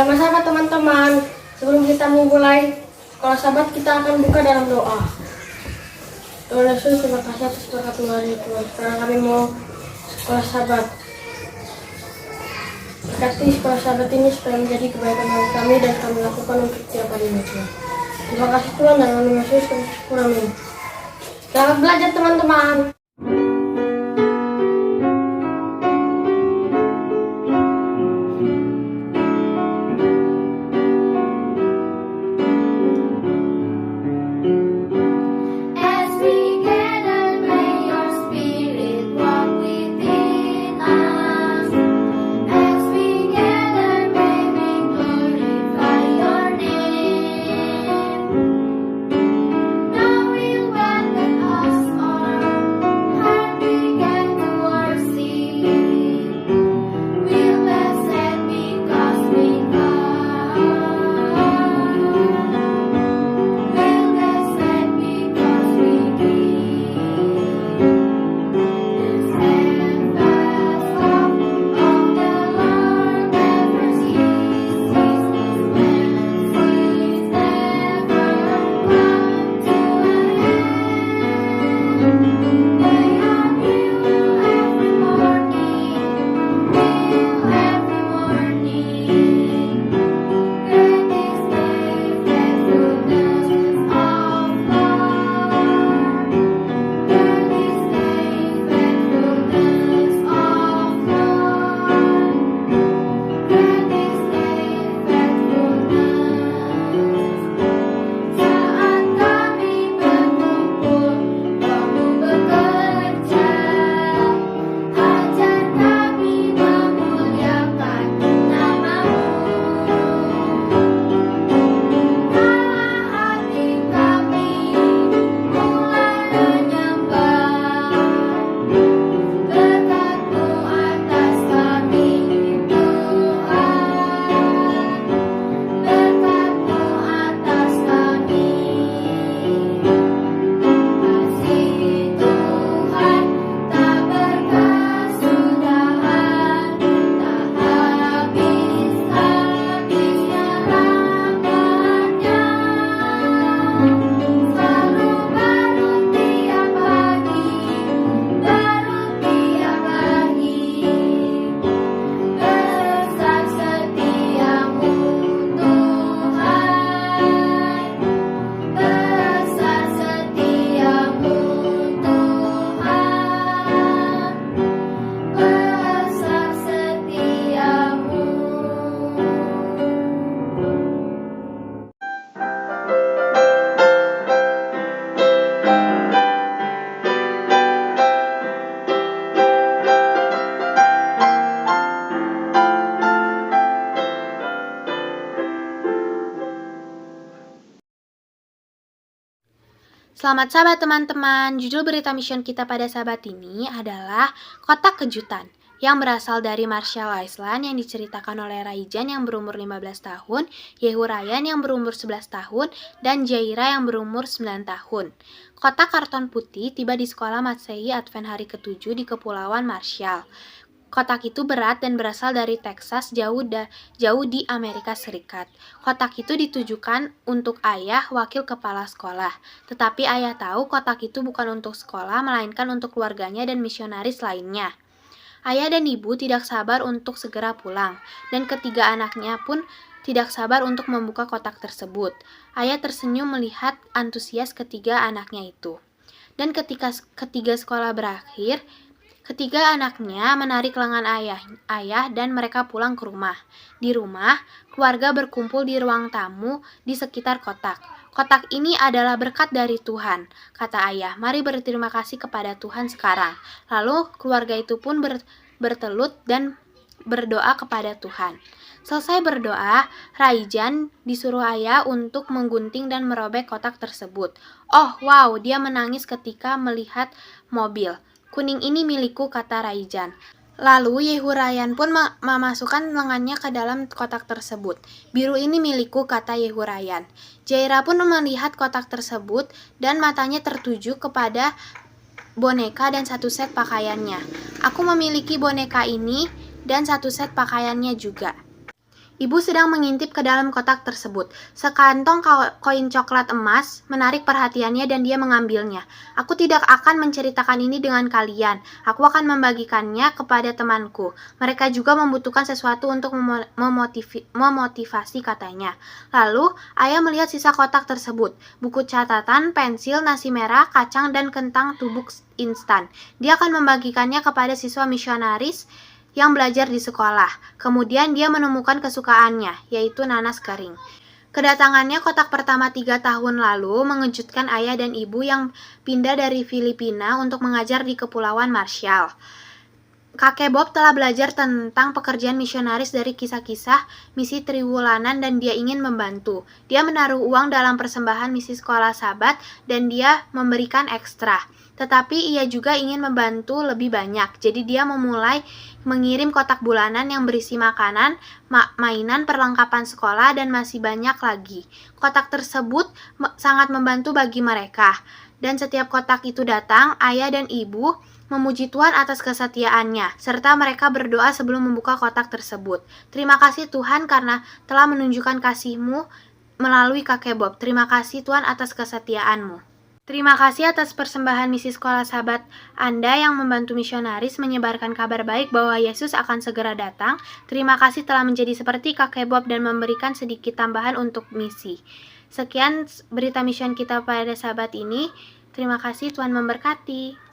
Sama-sama teman-teman. Sebelum kita memulai sekolah sahabat, kita akan buka dalam doa. Tuhan Yesus, terima kasih atas berkat hari Tuhan. Sekarang kami mau sekolah sahabat. Berkati sekolah sahabat ini supaya menjadi kebaikan bagi kami dan kami lakukan untuk tiap harinya Tuhan. Terima kasih Tuhan dan nama Yesus kami syukur, amin. Selamat belajar teman-teman. Selamat sahabat teman-teman, judul berita mission kita pada sahabat ini adalah Kotak Kejutan yang berasal dari Marshall Island yang diceritakan oleh Raijan yang berumur 15 tahun, Yehu Ryan yang berumur 11 tahun, dan Jaira yang berumur 9 tahun. Kotak karton putih tiba di sekolah Masehi Advent hari ke-7 di Kepulauan Marshall. Kotak itu berat dan berasal dari Texas, jauh di Amerika Serikat. Kotak itu ditujukan untuk ayah wakil kepala sekolah. Tetapi ayah tahu kotak itu bukan untuk sekolah, melainkan untuk keluarganya dan misionaris lainnya. Ayah dan ibu tidak sabar untuk segera pulang, dan ketiga anaknya pun tidak sabar untuk membuka kotak tersebut. Ayah tersenyum melihat antusias ketiga anaknya itu. Dan ketika ketiga sekolah berakhir, ketiga anaknya menarik lengan ayah dan mereka pulang ke rumah. Di rumah, keluarga berkumpul di ruang tamu di sekitar kotak. Kotak ini adalah berkat dari Tuhan, kata ayah. Mari berterima kasih kepada Tuhan sekarang. Lalu keluarga itu pun bertelut dan berdoa kepada Tuhan. Selesai berdoa, Raijan disuruh ayah untuk menggunting dan merobek kotak tersebut. Oh, wow, dia menangis ketika melihat mobil. Kuning ini milikku, kata Raijan. Lalu Yehu Ryan pun memasukkan lengannya ke dalam kotak tersebut. Biru ini milikku, kata Yehu Ryan. Jaira pun melihat kotak tersebut dan matanya tertuju kepada boneka dan satu set pakaiannya. Aku memiliki boneka ini dan satu set pakaiannya juga. Ibu sedang mengintip ke dalam kotak tersebut. Sekantong koin coklat emas menarik perhatiannya dan dia mengambilnya. Aku tidak akan menceritakan ini dengan kalian. Aku akan membagikannya kepada temanku. Mereka juga membutuhkan sesuatu untuk memotivasi, katanya. Lalu, ayah melihat sisa kotak tersebut. Buku catatan, pensil, nasi merah, kacang, dan kentang tubuh instan. Dia akan membagikannya kepada siswa misionaris yang belajar di sekolah. Kemudian dia menemukan kesukaannya, yaitu nanas kering. Kedatangannya kotak pertama 3 tahun lalu mengejutkan ayah dan ibu yang pindah dari Filipina untuk mengajar di Kepulauan Marshall. Kakek Bob telah belajar tentang pekerjaan misionaris dari kisah-kisah misi triwulanan dan dia ingin membantu. Dia menaruh uang dalam persembahan misi sekolah Sabat dan dia memberikan ekstra. Tetapi ia juga ingin membantu lebih banyak. Jadi dia memulai mengirim kotak bulanan yang berisi makanan, mainan, perlengkapan sekolah, dan masih banyak lagi. Kotak tersebut sangat membantu bagi mereka. Dan setiap kotak itu datang, ayah dan ibu memuji Tuhan atas kesetiaannya, serta mereka berdoa sebelum membuka kotak tersebut. Terima kasih Tuhan karena telah menunjukkan kasih-Mu melalui kakek Bob. Terima kasih Tuhan atas kesetiaan-Mu. Terima kasih atas persembahan misi sekolah Sabat Anda yang membantu misionaris menyebarkan kabar baik bahwa Yesus akan segera datang. Terima kasih telah menjadi seperti kakek Bob dan memberikan sedikit tambahan untuk misi. Sekian berita mission kita pada Sabat ini. Terima kasih, Tuhan memberkati.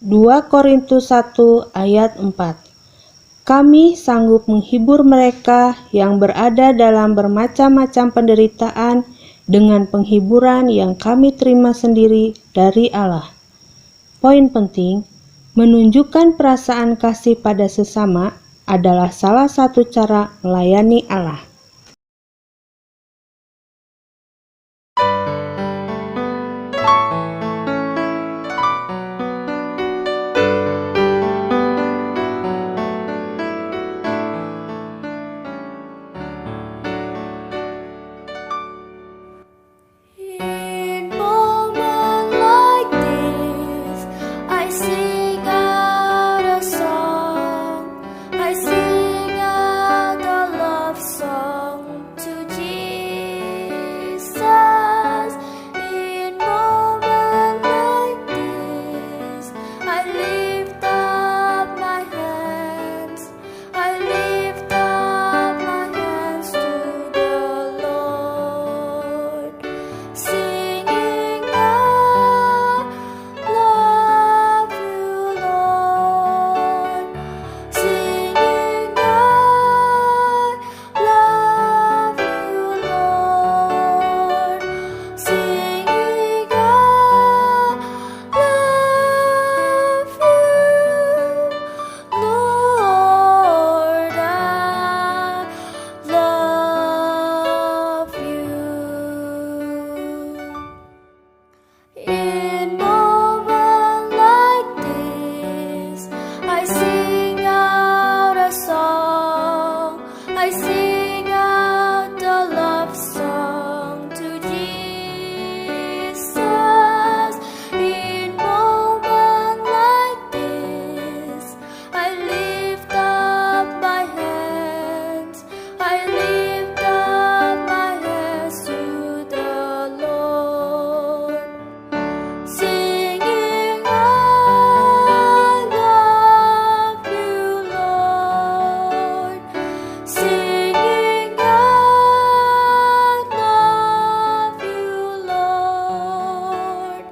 2 Korintus 1 ayat 4. Kami sanggup menghibur mereka yang berada dalam bermacam-macam penderitaan dengan penghiburan yang kami terima sendiri dari Allah. Poin penting, menunjukkan perasaan kasih pada sesama adalah salah satu cara melayani Allah. In moment like this, I sing out a song. I sing out a love song to Jesus. In moment like this, I lift up my hands. I lift up my hands to the Lord. Singing, I love you, Lord. Singing, I love you, Lord. Singing, I love you, Lord. I love you. In moment like this, I sing out a song. I sing out a love song to Jesus. In moment like this, I lift up my hands. I lift up my hands to the Lord. Singing, I love you, Lord. Singing, I love you, Lord.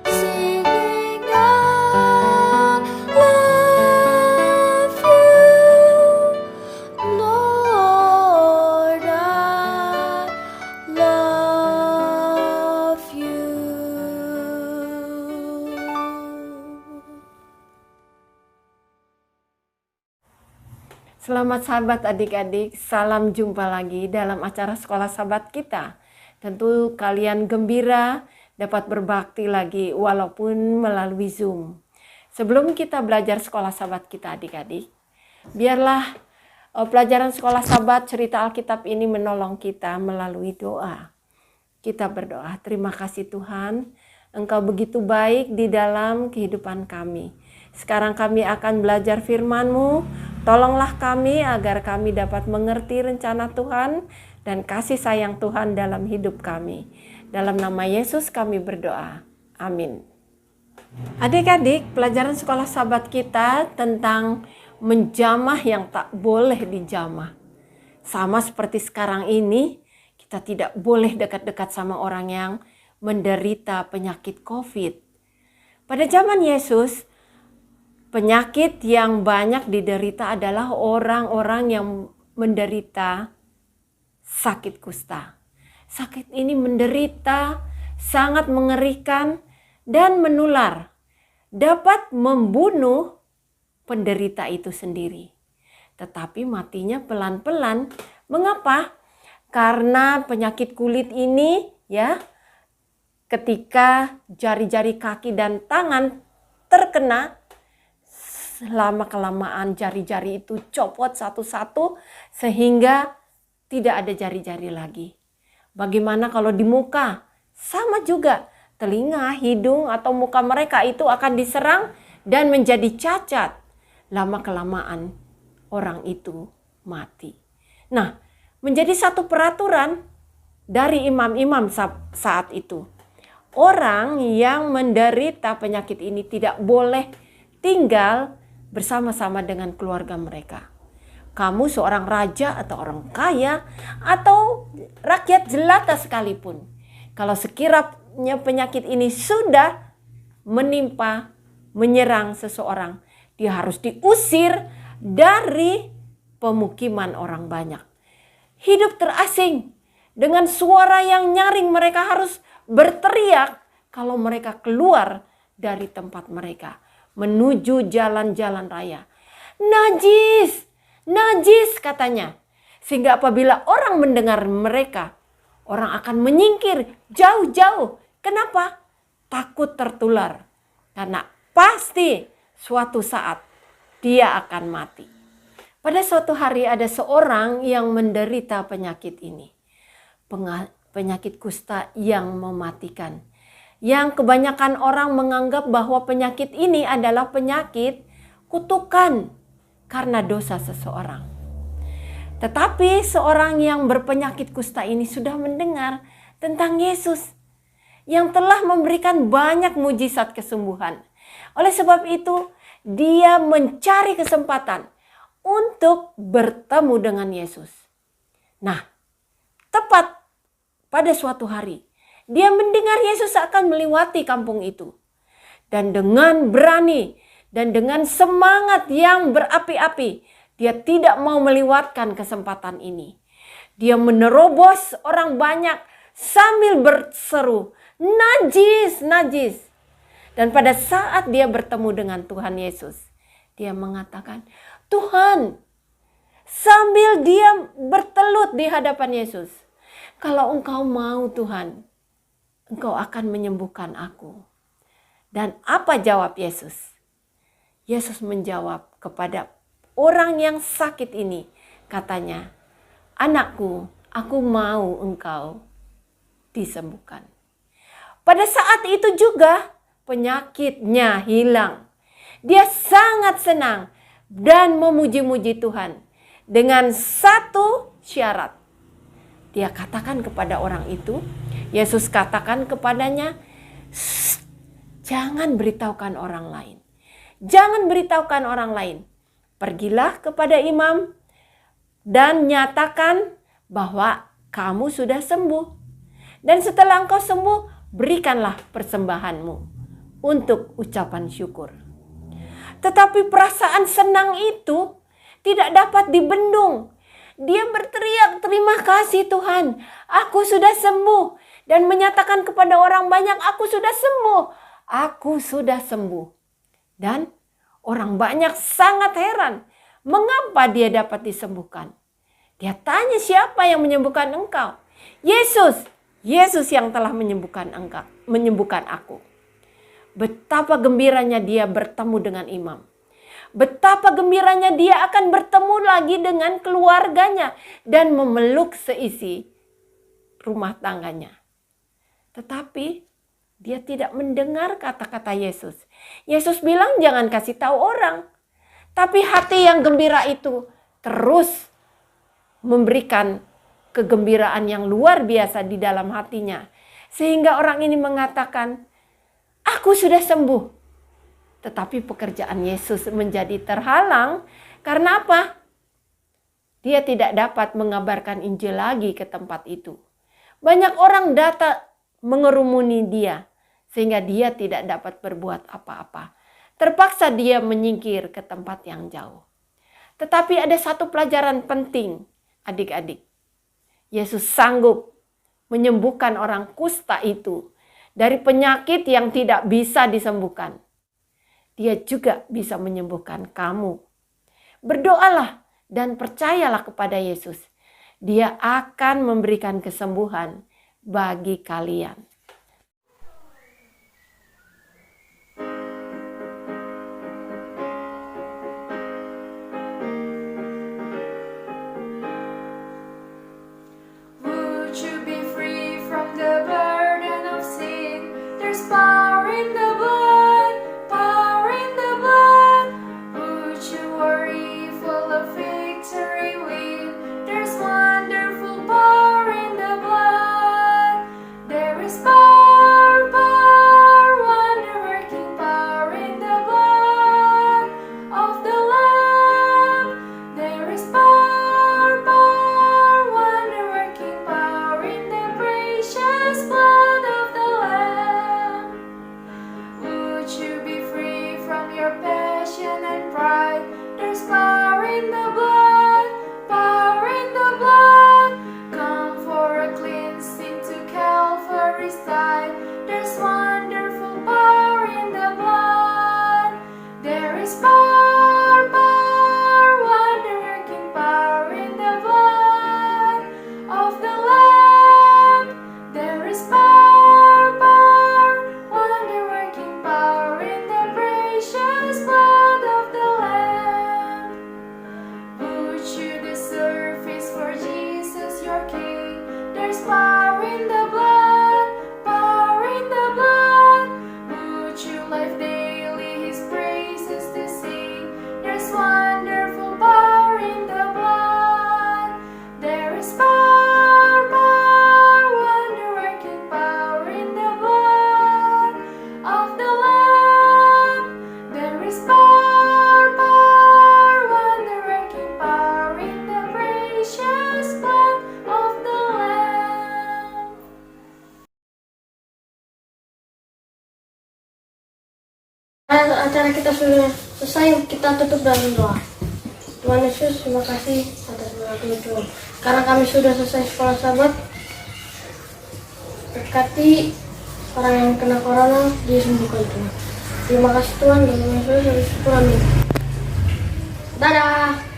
Singing, I love you, Lord. I love you. Selamat sahabat adik-adik, salam jumpa lagi dalam acara sekolah sahabat kita. Tentu kalian gembira dapat berbakti lagi walaupun melalui Zoom. Sebelum kita belajar sekolah sahabat kita adik-adik, biarlah pelajaran sekolah sahabat cerita Alkitab ini menolong kita melalui doa. Kita berdoa, terima kasih Tuhan, Engkau begitu baik di dalam kehidupan kami. Sekarang kami akan belajar firman-Mu. Tolonglah kami agar kami dapat mengerti rencana Tuhan dan kasih sayang Tuhan dalam hidup kami. Dalam nama Yesus kami berdoa. Amin. Adik-adik, pelajaran sekolah sahabat kita tentang menjamah yang tak boleh dijamah. Sama seperti sekarang ini, kita tidak boleh dekat-dekat sama orang yang menderita penyakit COVID. Pada zaman Yesus, penyakit yang banyak diderita adalah orang-orang yang menderita sakit kusta. Sakit ini menderita, sangat mengerikan dan menular. Dapat membunuh penderita itu sendiri. Tetapi matinya pelan-pelan. Mengapa? Karena penyakit kulit ini ya, ketika jari-jari kaki dan tangan terkena, lama-kelamaan jari-jari itu copot satu-satu sehingga tidak ada jari-jari lagi. Bagaimana kalau di muka? Sama juga, telinga, hidung atau muka mereka itu akan diserang dan menjadi cacat. Lama-kelamaan orang itu mati. Nah, menjadi satu peraturan dari imam-imam saat itu. Orang yang menderita penyakit ini tidak boleh tinggal bersama-sama dengan keluarga mereka. Kamu seorang raja atau orang kaya atau rakyat jelata sekalipun. Kalau sekiranya penyakit ini sudah menimpa menyerang seseorang, dia harus diusir dari pemukiman orang banyak. Hidup terasing dengan suara yang nyaring, mereka harus berteriak kalau mereka keluar dari tempat mereka menuju jalan-jalan raya. Najis, najis katanya. Sehingga apabila orang mendengar mereka, orang akan menyingkir jauh-jauh. Kenapa? Takut tertular. Karena pasti suatu saat dia akan mati. Pada suatu hari ada seorang yang menderita penyakit ini. Penyakit kusta yang mematikan. Yang kebanyakan orang menganggap bahwa penyakit ini adalah penyakit kutukan karena dosa seseorang. Tetapi seorang yang berpenyakit kusta ini sudah mendengar tentang Yesus yang telah memberikan banyak mujizat kesembuhan. Oleh sebab itu, dia mencari kesempatan untuk bertemu dengan Yesus. Nah, tepat pada suatu hari, dia mendengar Yesus akan melewati kampung itu. Dan dengan berani dan dengan semangat yang berapi-api, dia tidak mau melewatkan kesempatan ini. Dia menerobos orang banyak sambil berseru, najis, najis. Dan pada saat dia bertemu dengan Tuhan Yesus, dia mengatakan, Tuhan, sambil dia bertelut di hadapan Yesus, kalau engkau mau Tuhan, engkau akan menyembuhkan aku. Dan apa jawab Yesus? Yesus menjawab kepada orang yang sakit ini, katanya, anakku, aku mau engkau disembuhkan. Pada saat itu juga penyakitnya hilang. Dia sangat senang dan memuji-muji Tuhan dengan satu syarat. Dia katakan kepada orang itu, Yesus katakan kepadanya, jangan beritahukan orang lain. Jangan beritahukan orang lain. Pergilah kepada imam dan nyatakan bahwa kamu sudah sembuh. Dan setelah engkau sembuh, berikanlah persembahanmu untuk ucapan syukur. Tetapi perasaan senang itu tidak dapat dibendung. Dia berteriak, terima kasih Tuhan, aku sudah sembuh. Dan menyatakan kepada orang banyak, aku sudah sembuh. Aku sudah sembuh. Dan orang banyak sangat heran, mengapa dia dapat disembuhkan. Dia tanya, siapa yang menyembuhkan engkau? Yesus, Yesus yang telah menyembuhkan engkau, menyembuhkan aku. Betapa gembiranya dia bertemu dengan imam. Betapa gembiranya dia akan bertemu lagi dengan keluarganya dan memeluk seisi rumah tangganya. Tetapi dia tidak mendengar kata-kata Yesus. Yesus bilang jangan kasih tahu orang. Tapi hati yang gembira itu terus memberikan kegembiraan yang luar biasa di dalam hatinya. Sehingga orang ini mengatakan, aku sudah sembuh. Tetapi pekerjaan Yesus menjadi terhalang karena apa? Dia tidak dapat mengabarkan Injil lagi ke tempat itu. Banyak orang datang mengerumuni dia sehingga dia tidak dapat berbuat apa-apa. Terpaksa dia menyingkir ke tempat yang jauh. Tetapi ada satu pelajaran penting, adik-adik. Yesus sanggup menyembuhkan orang kusta itu dari penyakit yang tidak bisa disembuhkan. Dia juga bisa menyembuhkan kamu. Berdoalah dan percayalah kepada Yesus. Dia akan memberikan kesembuhan bagi kalian. Would you be free from the burden of sin? There's power in the blood, power in the blood. Would you worry full of victory win? There's wonderful power in the blood. There is power. acara kita sudah selesai, kita tutup dalam doa. Tuhan Yesus, terima kasih atas berkat Tuhan. Karena kami sudah selesai sekolah sahabat, berkati orang yang kena corona, disembuhkan Tuhan. Terima kasih Tuhan, dan Tuhan Yesus, amin. Dadah.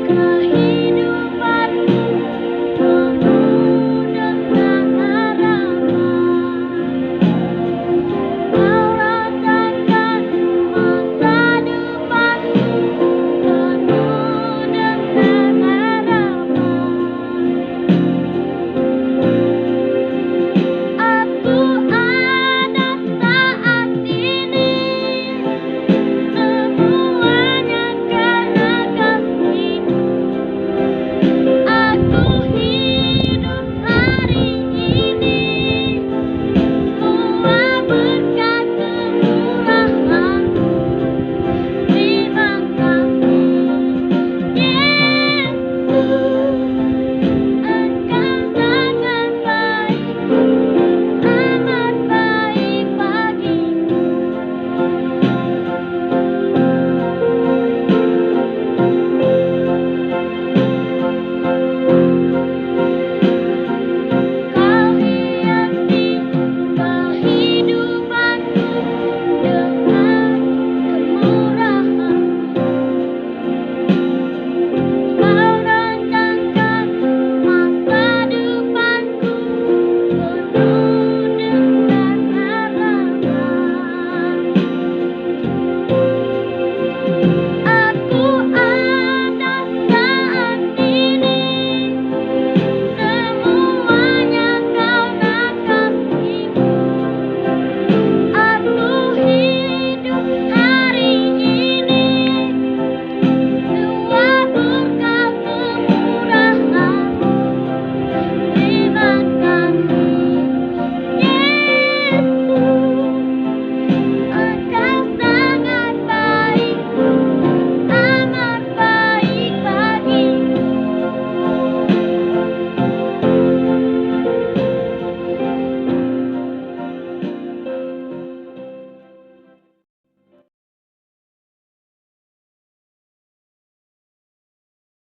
Kau